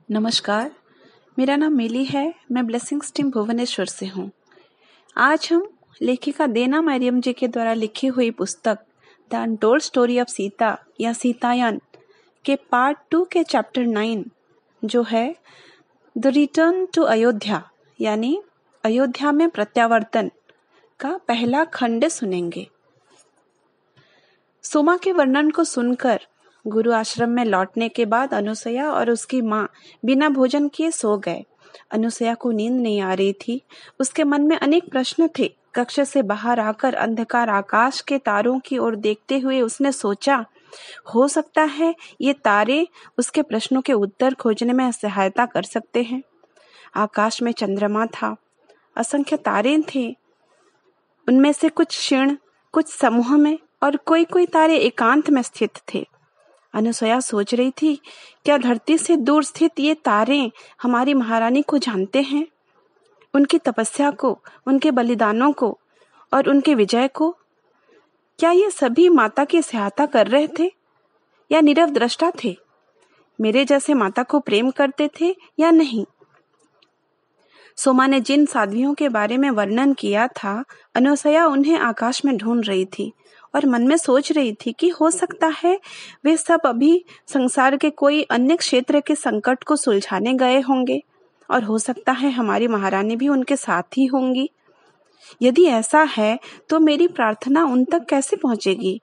नमस्कार, मेरा नाम मिली है। मैं ब्लेसिंग्स टीम भुवनेश्वर से हूँ। आज हम लेखिका देना मरियम जी के द्वारा लिखी हुई पुस्तक the untold story of Sita या सीतायन के पार्ट 2 के चैप्टर 9 जो है द रिटर्न टू अयोध्या यानी अयोध्या में प्रत्यावर्तन का पहला खंड सुनेंगे। सोमा के वर्णन को सुनकर गुरु आश्रम में लौटने के बाद अनुसुईया और उसकी माँ बिना भोजन किए सो गए। अनुसुईया को नींद नहीं आ रही थी। उसके मन में अनेक प्रश्न थे। कक्ष से बाहर आकर अंधकार आकाश के तारों की ओर देखते हुए उसने सोचा, हो सकता है ये तारे उसके प्रश्नों के उत्तर खोजने में सहायता कर सकते हैं। आकाश में चंद्रमा था, असंख्य तारे थे। उनमें से कुछ क्षीण, कुछ समूह में और कोई तारे एकांत में स्थित थे। अनुसुईया सोच रही थी, क्या धरती से दूर स्थित ये तारे हमारी महारानी को जानते हैं? उनकी तपस्या को, उनके बलिदानों को और उनके विजय को? क्या ये सभी माता की सहायता कर रहे थे या नीरव दृष्टा थे? मेरे जैसे माता को प्रेम करते थे या नहीं? सोमा ने जिन साध्वियों के बारे में वर्णन किया था, अनुसुईया उन्हें आकाश में ढूंढ रही थी और मन में सोच रही थी कि हो सकता है वे सब अभी संसार के कोई अन्य क्षेत्र के संकट को सुलझाने गए होंगे और हो सकता है हमारी महारानी भी उनके साथ ही होंगी। यदि ऐसा है तो मेरी प्रार्थना उन तक कैसे पहुंचेगी?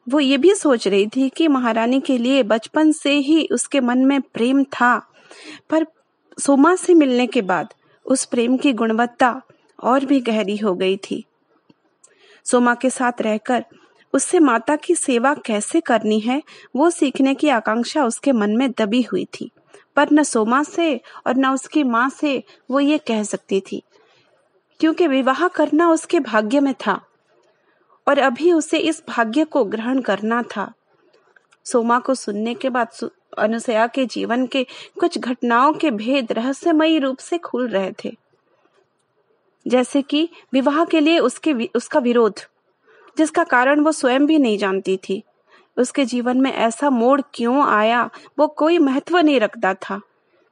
वो ये भी सोच रही थी कि महारानी के लिए बचपन से ही उसके मन में प्रेम था, पर सोमा से मिलने के बाद उस प्रेम की गुणवत्ता और भी गहरी हो गई थी। सोमा के साथ रहकर उससे माता की सेवा कैसे करनी है वो सीखने की आकांक्षा उसके मन में दबी हुई थी, पर न सोमा से और न उसकी माँ से वो ये कह सकती थी, क्योंकि विवाह करना उसके भाग्य में था और अभी उसे इस भाग्य को ग्रहण करना था। सोमा को सुनने के बाद अनुसुईया के जीवन के कुछ घटनाओं के भेद रहस्यमयी रूप से खुल रहे थे, जैसे कि विवाह के लिए उसका विरोध, जिसका कारण वो स्वयं भी नहीं जानती थी। उसके जीवन में ऐसा मोड़ क्यों आया वो कोई महत्व नहीं रखता था।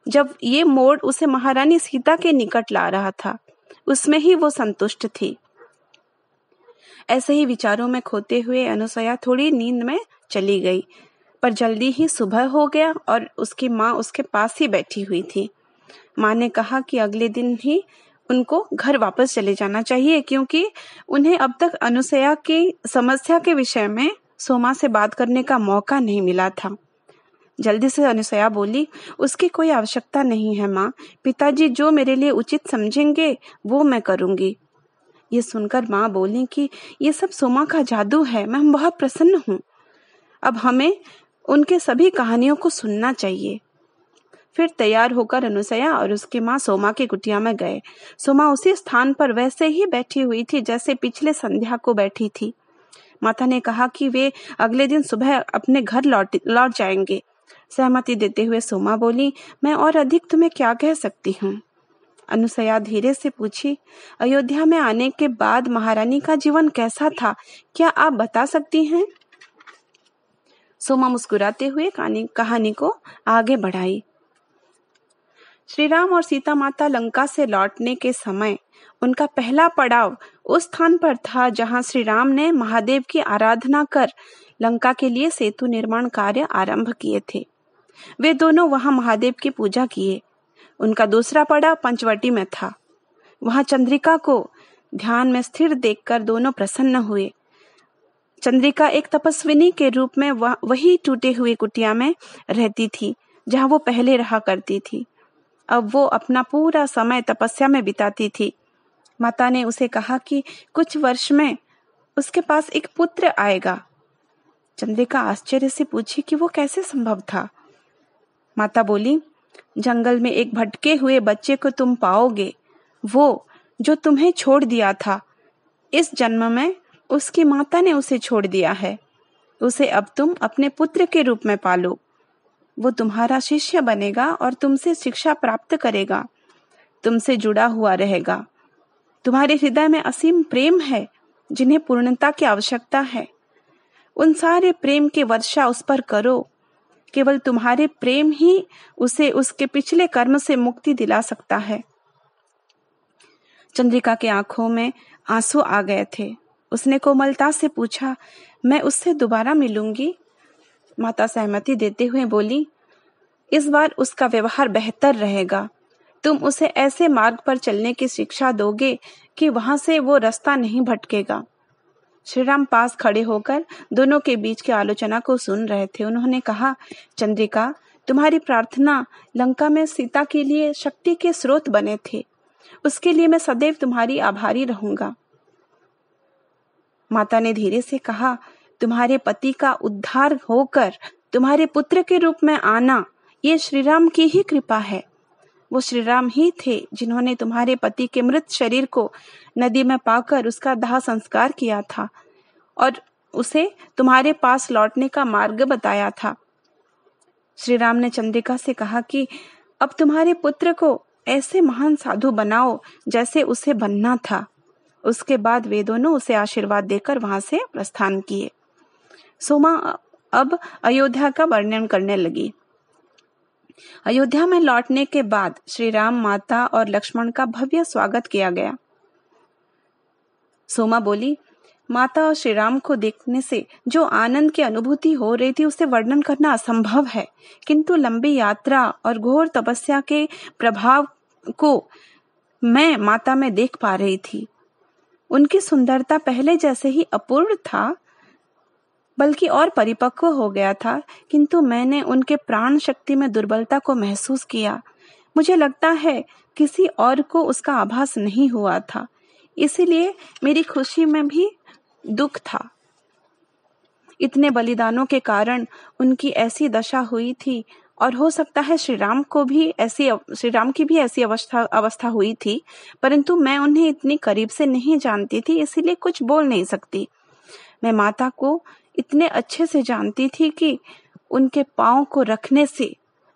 जब ये मोड़ उसे महारानी सीता के निकट ला रहा था, उसमें ही वो संतुष्ट थी। ऐसे ही विचारों में खोते हुए अनुसुईया थोड़ी नींद में चली गई, पर जल्दी ही सुबह हो गया और उसकी माँ उसके पास ही बैठी हुई थी। माँ ने कहा कि अगले दिन ही उनको घर वापस चले जाना चाहिए, क्योंकि उन्हें अब तक अनुसुईया की समस्या के विषय में सोमा से बात करने का मौका नहीं मिला था। जल्दी से अनुसुईया बोली, उसकी कोई आवश्यकता नहीं है माँ, पिताजी जो मेरे लिए उचित समझेंगे वो मैं करूँगी। ये सुनकर माँ बोली कि ये सब सोमा का जादू है, मैं बहुत प्रसन्न हूँ। अब हमें उनके सभी कहानियों को सुनना चाहिए। फिर तैयार होकर अनुसुईया और उसकी माँ सोमा की कुटिया में गए। सोमा उसी स्थान पर वैसे ही बैठी हुई थी जैसे पिछले संध्या को बैठी थी। माता ने कहा कि वे अगले दिन सुबह अपने घर लौट जाएंगे। सहमति देते हुए सोमा बोली, मैं और अधिक तुम्हें क्या कह सकती हूँ? अनुसुईया धीरे से पूछी, अयोध्या में आने के बाद महारानी का जीवन कैसा था, क्या आप बता सकती हैं? सोमा मुस्कुराते हुए कहानी को आगे बढ़ाई। श्री राम और सीता माता लंका से लौटने के समय उनका पहला पड़ाव उस स्थान पर था जहां श्री राम ने महादेव की आराधना कर लंका के लिए सेतु निर्माण कार्य आरंभ किए थे। वे दोनों वहां महादेव की पूजा किए। उनका दूसरा पड़ाव पंचवटी में था। वहां चंद्रिका को ध्यान में स्थिर देखकर दोनों प्रसन्न हुए। चंद्रिका एक तपस्विनी के रूप में वही टूटे हुए कुटिया में रहती थी जहां वो पहले रहा करती थी। अब वो अपना पूरा समय तपस्या में बिताती थी। माता ने उसे कहा कि कुछ वर्ष में उसके पास एक पुत्र आएगा। चंद्रिका आश्चर्य से पूछी कि वो कैसे संभव था। माता बोली, जंगल में एक भटके हुए बच्चे को तुम पाओगे, वो जो तुम्हें छोड़ दिया था। इस जन्म में उसकी माता ने उसे छोड़ दिया है। उसे अब तुम अपने पुत्र के रूप में पालो। वो तुम्हारा शिष्य बनेगा और तुमसे शिक्षा प्राप्त करेगा, तुमसे जुड़ा हुआ रहेगा। तुम्हारे हृदय में असीम प्रेम है जिन्हें पूर्णता की आवश्यकता है। उन सारे प्रेम की वर्षा उस पर करो। केवल तुम्हारे प्रेम ही उसे उसके पिछले कर्म से मुक्ति दिला सकता है। चंद्रिका के आंखों में आंसू आ गए थे। उसने कोमलता से पूछा, मैं उससे दोबारा मिलूंगी? माता सहमति देते हुए बोली, इस बार उसका व्यवहार बेहतर रहेगा। तुम उसे ऐसे मार्ग पर चलने की शिक्षा दोगे कि वहां से वो रास्ता नहीं भटकेगा। श्रीराम पास खड़े होकर दोनों के बीच की आलोचना को सुन रहे थे। उन्होंने कहा, चंद्रिका, तुम्हारी प्रार्थना लंका में सीता के लिए शक्ति के स्रोत बने थे। उसके लिए मैं सदैव तुम्हारी आभारी रहूंगा। माता ने धीरे से कहा, तुम्हारे पति का उद्धार होकर तुम्हारे पुत्र के रूप में आना, ये श्रीराम की ही कृपा है। वो श्रीराम ही थे जिन्होंने तुम्हारे पति के मृत शरीर को नदी में पाकर उसका दाह संस्कार किया था और उसे तुम्हारे पास लौटने का मार्ग बताया था। श्रीराम ने चंद्रिका से कहा कि अब तुम्हारे पुत्र को ऐसे महान साधु बनाओ जैसे उसे बनना था। उसके बाद वे दोनों उसे आशीर्वाद देकर वहां से प्रस्थान किए। सोमा अब अयोध्या का वर्णन करने लगी। अयोध्या में लौटने के बाद श्री राम, माता और लक्ष्मण का भव्य स्वागत किया गया। सोमा बोली, माता और श्री राम को देखने से जो आनंद की अनुभूति हो रही थी उसे वर्णन करना असंभव है, किंतु लंबी यात्रा और घोर तपस्या के प्रभाव को मैं माता में देख पा रही थी। उनकी सुंदरता पहले जैसे ही अपूर्ण था, बल्कि और परिपक्व हो गया था, किंतु मैंने उनके प्राण शक्ति में दुर्बलता को महसूस किया। मुझे लगता है किसी और को उसका आभास नहीं हुआ था, इसीलिए मेरी खुशी में भी दुख था। इतने बलिदानों के कारण उनकी ऐसी दशा हुई थी और हो सकता है श्री राम की भी ऐसी अवस्था हुई थी, परंतु मैं उन्हें इतनी करीब से नहीं जानती थी, इसीलिए कुछ बोल नहीं सकती। मैं माता को इतने अच्छे से जानती थी कि उनके पाँव को रखने से,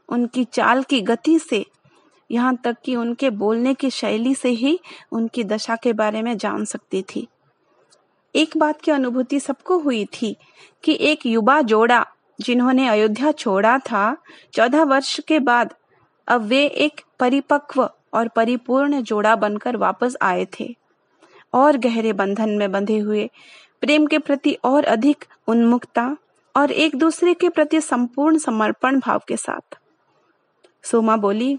उनकी चाल की गति से, यहाँ तक कि उनके बोलने की शैली से ही उनकी दशा के बारे में जान सकती थी। एक बात की अनुभूति सबको हुई थी कि एक युवा जोड़ा जिन्होंने अयोध्या छोड़ा था, 14 वर्ष के बाद अब वे एक परिपक्व और परिपूर्ण जोड़ा बनकर वापस आए थे, और गहरे बंधन में बंधे हुए, प्रेम के प्रति और अधिक उन्मुखता और एक दूसरे के प्रति संपूर्ण समर्पण भाव के साथ। सोमा बोली,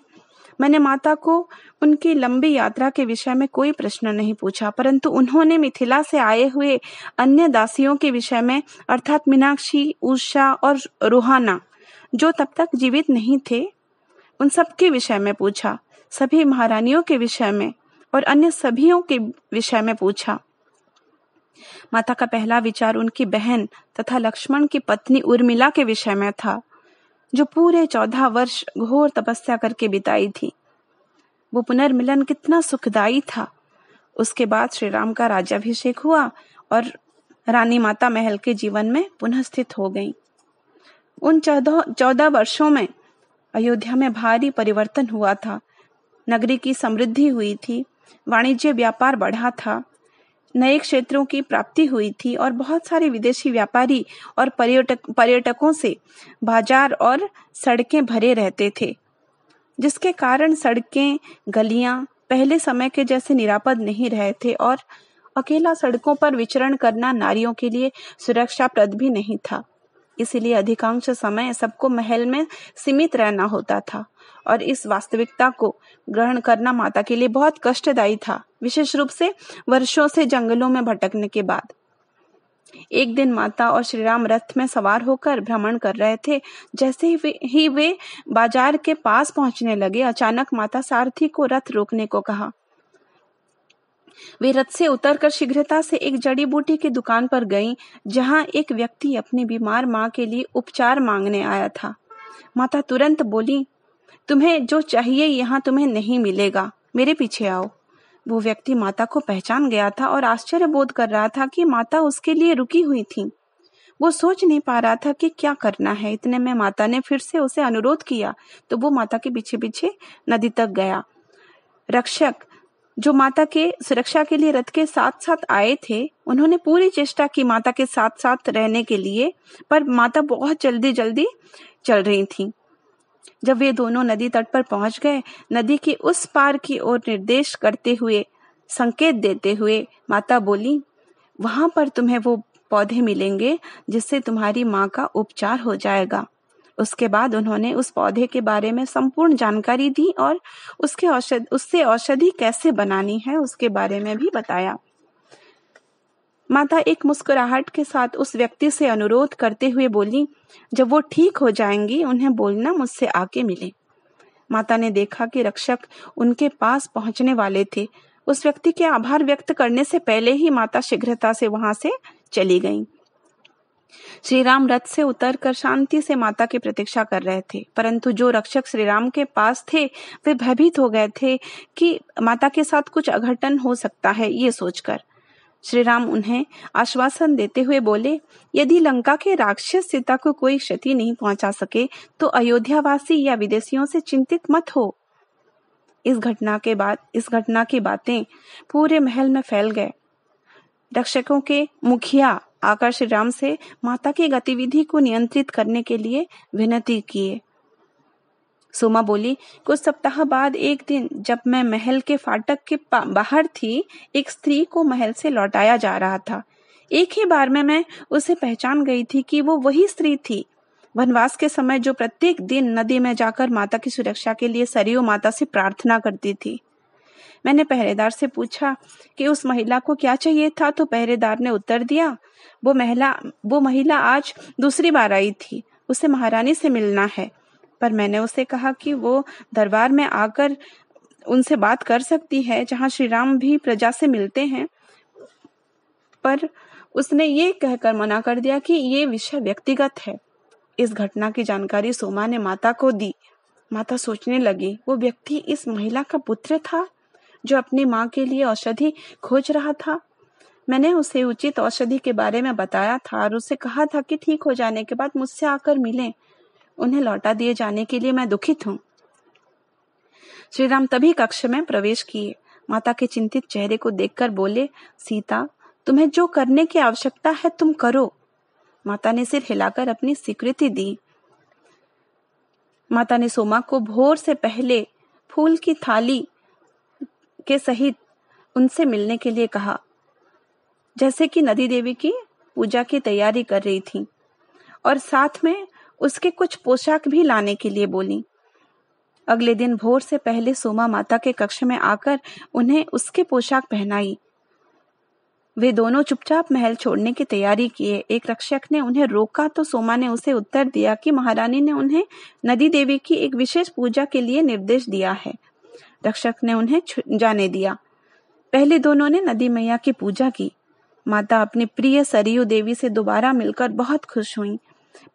मैंने माता को उनकी लंबी यात्रा के विषय में कोई प्रश्न नहीं पूछा, परंतु उन्होंने मिथिला से आए हुए अन्य दासियों के विषय में, अर्थात मीनाक्षी, उषा और रोहाना, जो तब तक जीवित नहीं थे, उन सब के विषय में पूछा। सभी महारानियों के विषय में और अन्य सभियों के विषय में पूछा। माता का पहला विचार उनकी बहन तथा लक्ष्मण की पत्नी उर्मिला के विषय में था, जो पूरे 14 वर्ष घोर तपस्या करके बिताई थी। वो पुनर्मिलन कितना सुखदायी था। उसके बाद श्री राम का राज्याभिषेक हुआ और रानी माता महल के जीवन में पुनः स्थित हो गईं। उन 14 वर्षों में अयोध्या में भारी परिवर्तन हुआ था। नगरी की समृद्धि हुई थी, वाणिज्य व्यापार बढ़ा था, नए क्षेत्रों की प्राप्ति हुई थी और बहुत सारे विदेशी व्यापारी और पर्यटकों से बाजार और सड़कें भरे रहते थे, जिसके कारण सड़कें, गलियां पहले समय के जैसे निरापद नहीं रहे थे और अकेला सड़कों पर विचरण करना नारियों के लिए सुरक्षाप्रद भी नहीं था। इसीलिए अधिकांश समय सबको महल में सीमित रहना होता था और इस वास्तविकता को ग्रहण करना माता के लिए बहुत कष्टदायी था, विशेष रूप से वर्षों से जंगलों में भटकने के बाद। एक दिन माता और श्री राम रथ में सवार होकर भ्रमण कर रहे थे। जैसे ही वे बाजार के पास पहुंचने लगे, अचानक माता सारथी को रथ रोकने को कहा। वे रथ से उतरकर शीघ्रता से एक जड़ी बूटी की दुकान पर गईं, जहां एक व्यक्ति अपनी बीमार मां के लिए उपचार मांगने आया था। माता तुरंत बोली, तुम्हें जो चाहिए यहाँ तुम्हें नहीं मिलेगा, मेरे पीछे आओ। वो व्यक्ति माता को पहचान गया था और आश्चर्य बोध कर रहा था कि माता उसके लिए रुकी हुई थी। वो सोच नहीं पा रहा था कि क्या करना है। इतने में माता ने फिर से उसे अनुरोध किया तो वो माता के पीछे पीछे नदी तक गया। रक्षक जो माता के सुरक्षा के लिए रथ के साथ साथ आए थे, उन्होंने पूरी चेष्टा की माता के साथ साथ रहने के लिए, पर माता बहुत जल्दी चल रही थीं। जब वे दोनों नदी तट पर पहुंच गए, नदी के उस पार की ओर निर्देश करते हुए, संकेत देते हुए माता बोली, वहां पर तुम्हें वो पौधे मिलेंगे जिससे तुम्हारी माँ का उपचार हो जाएगा। उसके बाद उन्होंने उस पौधे के बारे में संपूर्ण जानकारी दी और उससे औषधि कैसे बनानी है उसके बारे में भी बताया। माता एक मुस्कुराहट के साथ उस व्यक्ति से अनुरोध करते हुए बोली, जब वो ठीक हो जाएंगी उन्हें बोलना मुझसे आके मिले। माता ने देखा कि रक्षक उनके पास पहुंचने वाले थे। उस व्यक्ति के आभार व्यक्त करने से पहले ही माता शीघ्रता से वहां से चली गईं। श्री राम रथ से उतरकर शांति से माता की प्रतीक्षा कर रहे थे, परंतु जो रक्षक श्री राम के पास थे वे भयभीत हो गए थे कि माता के साथ कुछ अघटन हो सकता है। ये सोचकर श्री राम उन्हें आश्वासन देते हुए बोले, यदि लंका के राक्षस सीता को कोई क्षति नहीं पहुंचा सके तो अयोध्यावासी या विदेशियों से चिंतित मत हो। इस घटना की बातें पूरे महल में फैल गए। रक्षकों के मुखिया आकर श्री राम से माता की गतिविधि को नियंत्रित करने के लिए विनती किए। सोमा बोली, कुछ सप्ताह बाद एक दिन जब मैं महल के फाटक के बाहर थी, एक स्त्री को महल से लौटाया जा रहा था। एक ही बार में मैं उसे पहचान गई थी कि वो वही स्त्री थी, वनवास के समय जो प्रत्येक दिन नदी में जाकर माता की सुरक्षा के लिए सरयू माता से प्रार्थना करती थी। मैंने पहरेदार से पूछा कि उस महिला को क्या चाहिए था, तो पहरेदार ने उत्तर दिया, वो महिला आज दूसरी बार आई थी, उसे महारानी से मिलना है। पर मैंने उसे कहा कि वो दरबार में आकर उनसे बात कर सकती है, जहां श्री राम भी प्रजा से मिलते हैं, पर उसने ये कहकर मना कर दिया कि ये विषय व्यक्तिगत है। इस घटना की जानकारी सोमा ने माता को दी। माता सोचने लगी, वो व्यक्ति इस महिला का पुत्र था जो अपनी माँ के लिए औषधि खोज रहा था। मैंने उसे उचित औषधि के बारे में बताया था और उससे कहा था कि ठीक हो जाने के बाद मुझसे आकर मिलें। उन्हें लौटा दिए जाने के लिए मैं दुखित हूँ। श्री राम तभी कक्ष में प्रवेश किए। माता के चिंतित चेहरे को देखकर बोले, सीता, तुम्हें जो करने की आवश्यकता है तुम करो। माता ने सिर हिलाकर अपनी स्वीकृति दी। माता ने सोमा को भोर से पहले फूल की थाली के सहित उनसे मिलने के लिए कहा, जैसे कि नदी देवी की पूजा की तैयारी कर रही थी, और साथ में उसके कुछ पोशाक भी लाने के लिए बोली। अगले दिन भोर से पहले सोमा माता के कक्ष में आकर उन्हें उसके पोशाक पहनाई। वे दोनों चुपचाप महल छोड़ने की तैयारी किए। एक रक्षक ने उन्हें रोका तो सोमा ने उसे उत्तर दिया कि महारानी ने उन्हें नदी देवी की एक विशेष पूजा के लिए निर्देश दिया है। रक्षक ने उन्हें जाने दिया। पहले दोनों ने नदी मैया की पूजा की। माता अपनी प्रिय सरयू देवी से दोबारा मिलकर बहुत खुश हुई,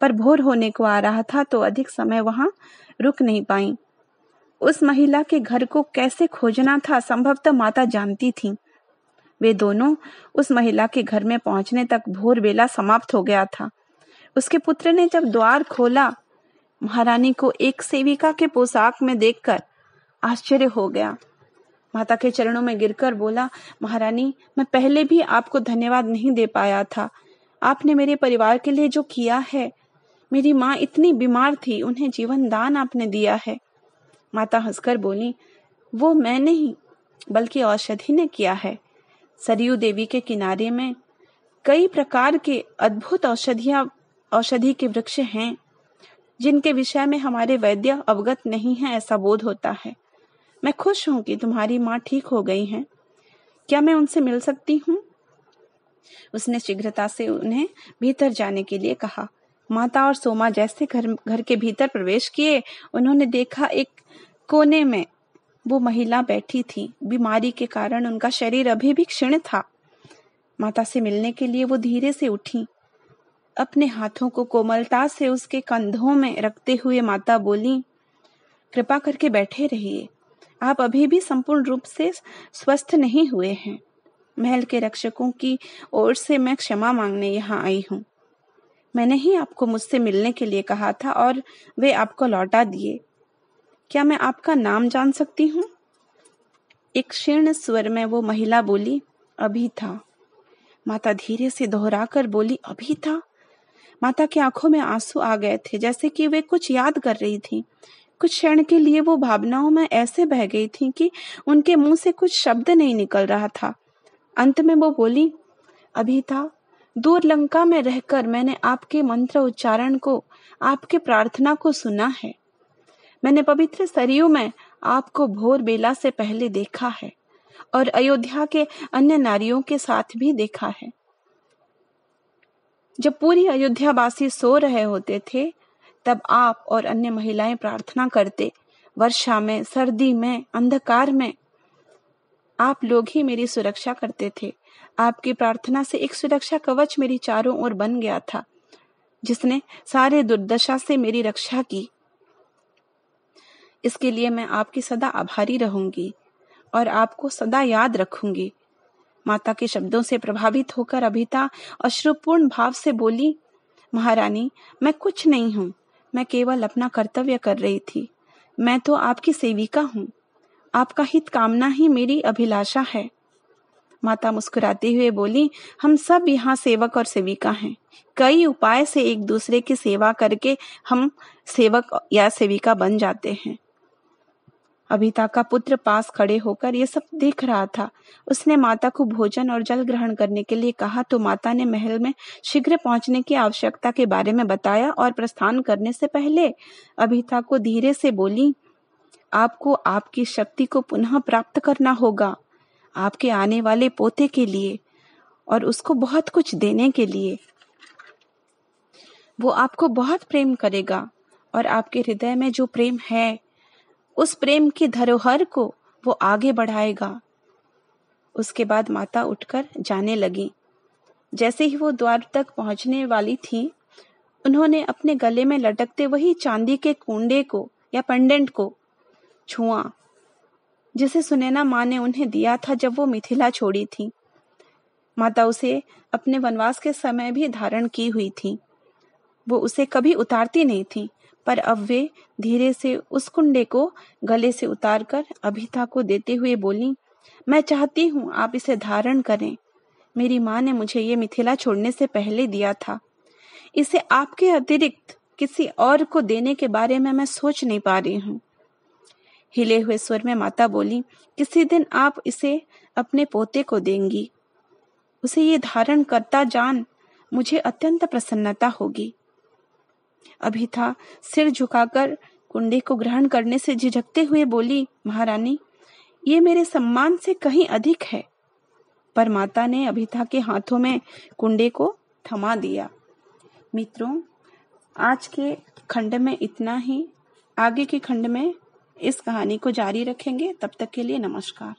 पर भोर होने को आ रहा था तो अधिक समय वहां रुक नहीं पाई। उस महिला के घर को कैसे खोजना था संभवतः माता जानती थी। वे दोनों उस महिला के घर में पहुंचने तक भोर बेला समाप्त हो गया था। उसके पुत्र ने जब द्वार खोला, महारानी को एक सेविका के पोशाक में देखकर आश्चर्य हो गया। माता के चरणों में गिरकर बोला, महारानी, मैं पहले भी आपको धन्यवाद नहीं दे पाया था। आपने मेरे परिवार के लिए जो किया है। मेरी माँ इतनी बीमार थी, उन्हें जीवन दान आपने दिया है। माता हंसकर बोली, वो मैं नहीं बल्कि औषधि ने किया है। सरयू देवी के किनारे में कई प्रकार के अद्भुत औषधि के वृक्ष हैं, जिनके विषय में हमारे वैद्य अवगत नहीं है, ऐसा बोध होता है। मैं खुश हूं कि तुम्हारी माँ ठीक हो गई हैं। क्या मैं उनसे मिल सकती हूँ? उसने शीघ्रता से उन्हें भीतर जाने के लिए कहा। माता और सोमा जैसे घर के भीतर प्रवेश किए, उन्होंने देखा एक कोने में वो महिला बैठी थी। बीमारी के कारण उनका शरीर अभी भी क्षीण था। माता से मिलने के लिए वो धीरे से उठी। अपने हाथों को कोमलता से उसके कंधों में रखते हुए माता बोली, कृपा करके बैठे रहिए। आप अभी भी संपूर्ण रूप से स्वस्थ नहीं हुए हैं। महल के रक्षकों की ओर से मैं क्षमा मांगने यहाँ आई हूँ। मैंने ही आपको मुझसे मिलने के लिए कहा था और वे आपको लौटा दिए। क्या मैं आपका नाम जान सकती हूँ? एक क्षीण स्वर में वो महिला बोली, अभी था। माता धीरे से दोहराकर बोली, अभी था? माता की आंखों में आंसू आ गए थे, जैसे कि वे कुछ याद कर रही थी। कुछ क्षण के लिए वो भावनाओं में ऐसे बह गई थी कि उनके मुंह से कुछ शब्द नहीं निकल रहा था। अंत में वो बोली, अभी था दूर लंका में रहकर मैंने आपके मंत्र उच्चारण को, आपके प्रार्थना को सुना है। मैंने पवित्र सरयू में आपको भोर बेला से पहले देखा है और अयोध्या के अन्य नारियों के साथ भी देखा है। जब पूरी अयोध्या वासी सो रहे होते थे, तब आप और अन्य महिलाएं प्रार्थना करते। वर्षा में, सर्दी में, अंधकार में आप लोग ही मेरी सुरक्षा करते थे। आपकी प्रार्थना से एक सुरक्षा कवच मेरी चारों ओर बन गया था, जिसने सारे दुर्दशा से मेरी रक्षा की। इसके लिए मैं आपकी सदा आभारी रहूंगी और आपको सदा याद रखूंगी। माता के शब्दों से प्रभावित होकर अभिता अश्रुपूर्ण भाव से बोली, महारानी, मैं कुछ नहीं हूँ, मैं केवल अपना कर्तव्य कर रही थी। मैं तो आपकी सेविका हूँ। आपका हित कामना ही मेरी अभिलाषा है। माता मुस्कुराते हुए बोली, हम सब यहाँ सेवक और सेविका हैं। कई उपाय से एक दूसरे की सेवा करके हम सेवक या सेविका बन जाते हैं। अभिता का पुत्र पास खड़े होकर ये सब देख रहा था। उसने माता को भोजन और जल ग्रहण करने के लिए कहा तो माता ने महल में शीघ्र पहुंचने की आवश्यकता के बारे में बताया और प्रस्थान करने से पहले अभिता को धीरे से बोली, आपको आपकी शक्ति को पुनः प्राप्त करना होगा, आपके आने वाले पोते के लिए और उसको बहुत कुछ देने के लिए। वो आपको बहुत प्रेम करेगा और आपके हृदय में जो प्रेम है, उस प्रेम की धरोहर को वो आगे बढ़ाएगा। उसके बाद माता उठकर जाने लगी। जैसे ही वो द्वार तक पहुंचने वाली थी, उन्होंने अपने गले में लटकते वही चांदी के कुंडे को या पेंडेंट को छुआ, जिसे सुनैना माँ ने उन्हें दिया था जब वो मिथिला छोड़ी थी। माता उसे अपने वनवास के समय भी धारण की हुई थी। वो उसे कभी उतारती नहीं थी, पर अब वे धीरे से उस कुंडे को गले से उतारकर अभिता को देते हुए बोली, मैं चाहती हूँ आप इसे धारण करें। मेरी माँ ने मुझे ये मिथिला छोड़ने से पहले दिया था। इसे आपके अतिरिक्त किसी और को देने के बारे में मैं सोच नहीं पा रही हूँ। हिले हुए स्वर में माता बोली, किसी दिन आप इसे अपने पोते को देंगी। उसे ये धारण करता जान मुझे अत्यंत प्रसन्नता होगी। अभिता सिर झुकाकर कुंडे को ग्रहण करने से झिझकते हुए बोली, महारानी, ये मेरे सम्मान से कहीं अधिक है। पर माता ने अभिता के हाथों में कुंडे को थमा दिया। मित्रों, आज के खंड में इतना ही। आगे के खंड में इस कहानी को जारी रखेंगे। तब तक के लिए नमस्कार।